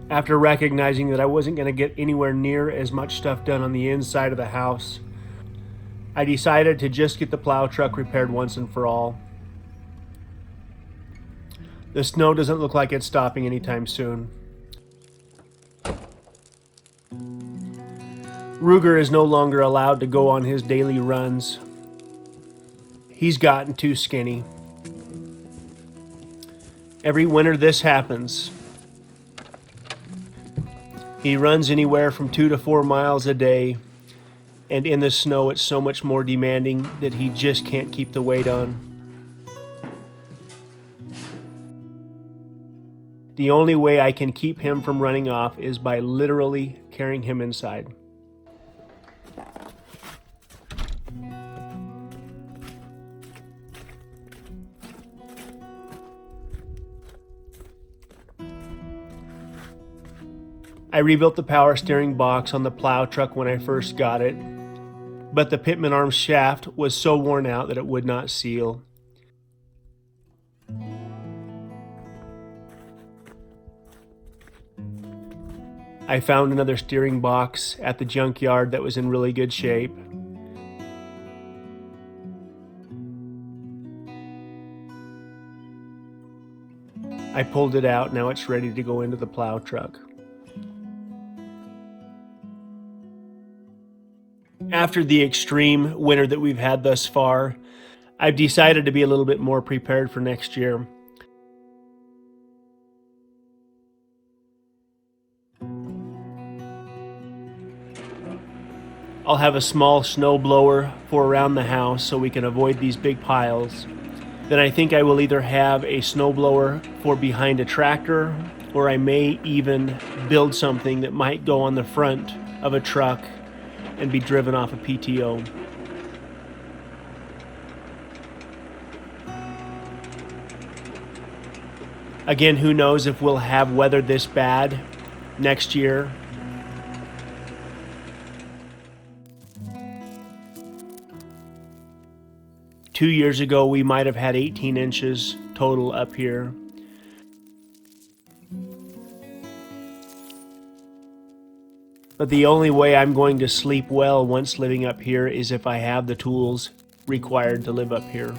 After recognizing that I wasn't going to get anywhere near as much stuff done on the inside of the house, I decided to just get the plow truck repaired once and for all. The snow doesn't look like it's stopping anytime soon. Ruger is no longer allowed to go on his daily runs. He's gotten too skinny. Every winter this happens. He runs anywhere from 2 to 4 miles a day, and in the snow it's so much more demanding that he just can't keep the weight on. The only way I can keep him from running off is by literally carrying him inside. I rebuilt the power steering box on the plow truck when I first got it, but the pitman arm shaft was so worn out that it would not seal. I found another steering box at the junkyard that was in really good shape. I pulled it out, now it's ready to go into the plow truck. After the extreme winter that we've had thus far, I've decided to be a little bit more prepared for next year. I'll have a small snow blower for around the house so we can avoid these big piles. Then I think I will either have a snow blower for behind a tractor, or I may even build something that might go on the front of a truck and be driven off a PTO. Again, who knows if we'll have weather this bad next year. Two years ago, we might have had 18 inches total up here. But the only way I'm going to sleep well once living up here is if I have the tools required to live up here.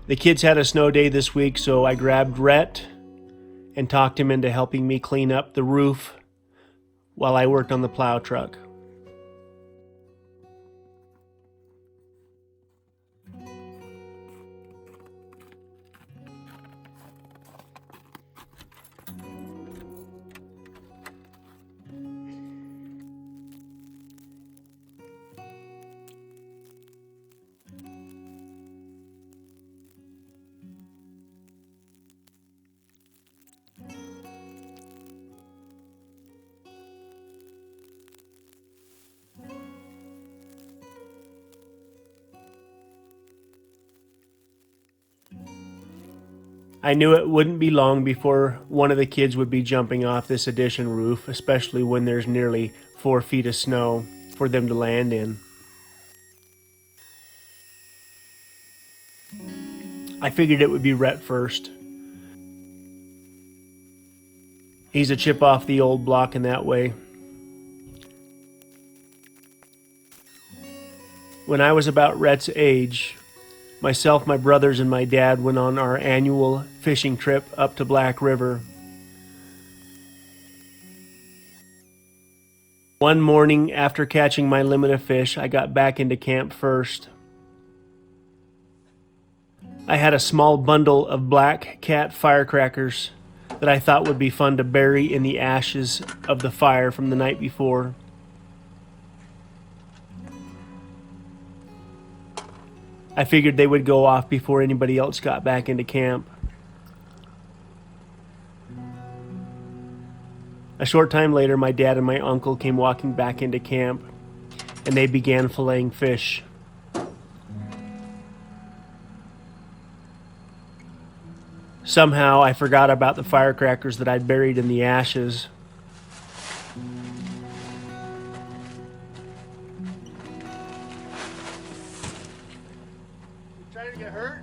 The kids had a snow day this week, so I grabbed Rhett and talked him into helping me clean up the roof while I worked on the plow truck. I knew it wouldn't be long before one of the kids would be jumping off this addition roof, especially when there's nearly 4 feet of snow for them to land in. I figured it would be Rhett first. He's a chip off the old block in that way. When I was about Rhett's age, myself, my brothers, and my dad went on our annual fishing trip up to Black River. One morning after catching my limit of fish, I got back into camp first. I had a small bundle of black cat firecrackers that I thought would be fun to bury in the ashes of the fire from the night before. I figured they would go off before anybody else got back into camp. A short time later, my dad and my uncle came walking back into camp. and they began filleting fish. Somehow I forgot about the firecrackers that I'd buried in the ashes. Trying to get hurt?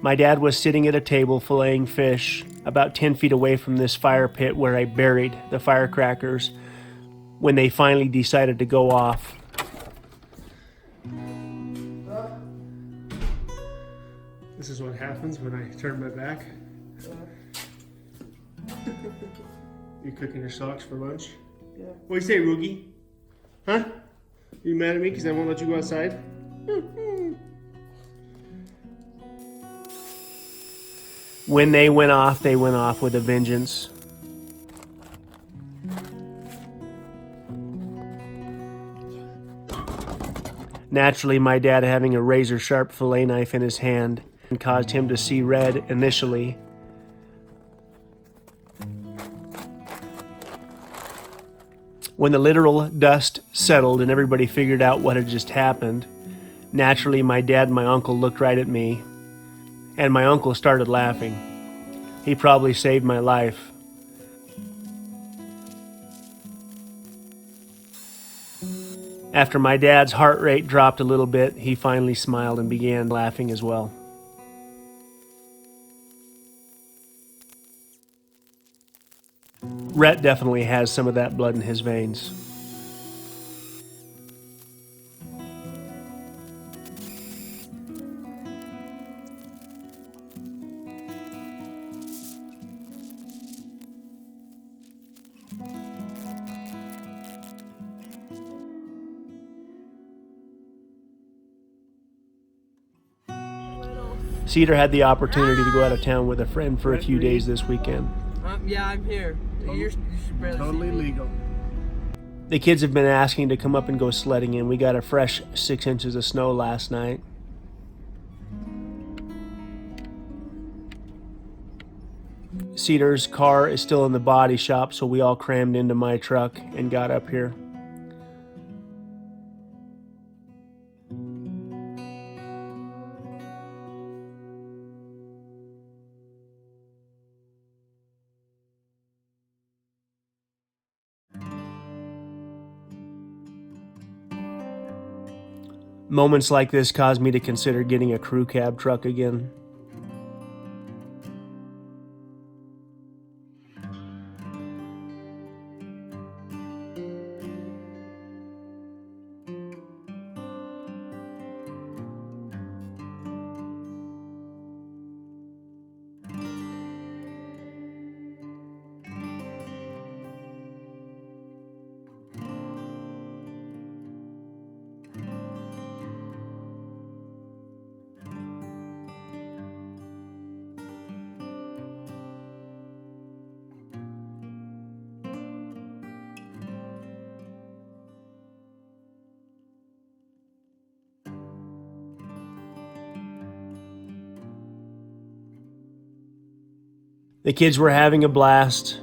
My dad was sitting at a table filleting fish about 10 feet away from this fire pit where I buried the firecrackers when they finally decided to go off. This is what happens when I turn my back. You cooking your socks for lunch? Yeah. What do you say, Roogie? Huh? You mad at me because I won't let you go outside? When they went off with a vengeance. Naturally, my dad having a razor-sharp fillet knife in his hand caused him to see red initially. When the literal dust settled and everybody figured out what had just happened, naturally my dad and my uncle looked right at me, and my uncle started laughing. He probably saved my life. After my dad's heart rate dropped a little bit, he finally smiled and began laughing as well. Rhett definitely has some of that blood in his veins. Cedar had the opportunity to go out of town with a friend for a few days this weekend. Yeah, I'm here. You should barely Totally see me. legal. The kids have been asking to come up and go sledding, and we got a fresh 6 inches of snow last night. Cedar's car is still in the body shop, so we all crammed into my truck and got up here. Moments like this caused me to consider getting a crew cab truck again. The kids were having a blast.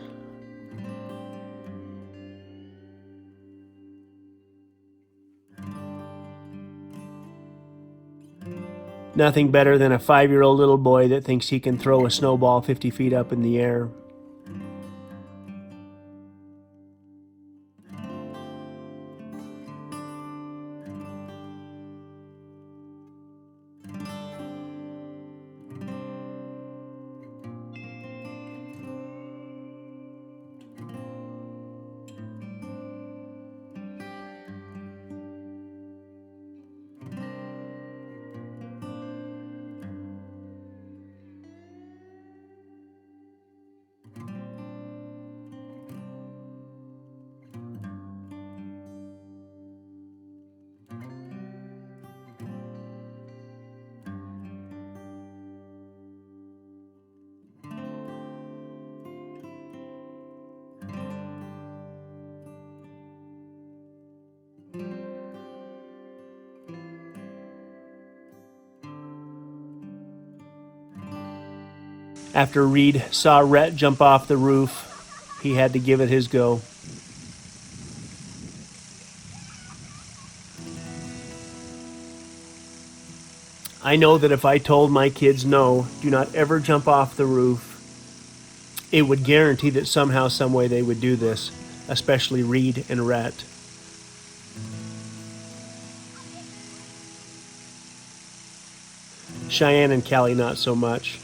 Nothing better than a 5-year-old little boy that thinks he can throw a snowball 50 feet up in the air. After Reed saw Rhett jump off the roof, he had to give it his go. I know that if I told my kids no, do not ever jump off the roof, it would guarantee that somehow, some way they would do this, especially Reed and Rhett. Cheyenne and Callie not so much.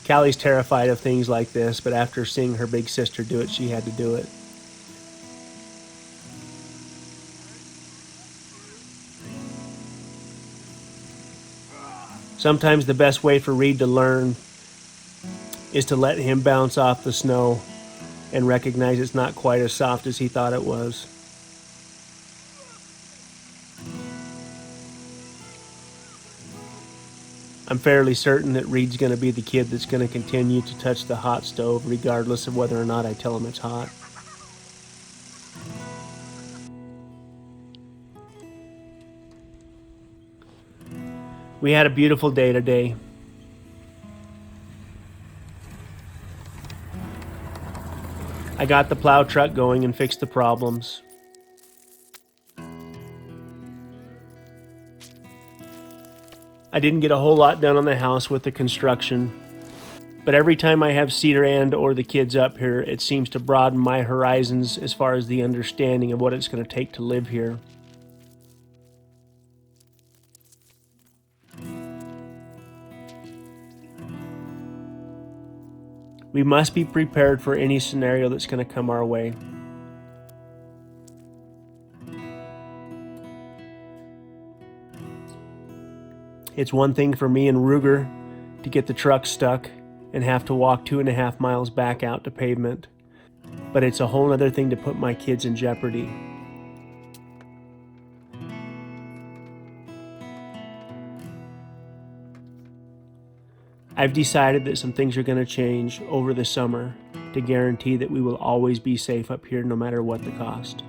Callie's terrified of things like this, but after seeing her big sister do it, she had to do it. Sometimes the best way for Reed to learn is to let him bounce off the snow and recognize it's not quite as soft as he thought it was. I'm fairly certain that Reed's going to be the kid that's going to continue to touch the hot stove regardless of whether or not I tell him it's hot. We had a beautiful day today. I got the plow truck going and fixed the problems. I didn't get a whole lot done on the house with the construction, but every time I have Cedar and or the kids up here, it seems to broaden my horizons as far as the understanding of what it's going to take to live here. We must be prepared for any scenario that's going to come our way. It's one thing for me and Ruger to get the truck stuck and have to walk 2.5 miles back out to pavement, but it's a whole other thing to put my kids in jeopardy. I've decided that some things are going to change over the summer to guarantee that we will always be safe up here no matter what the cost.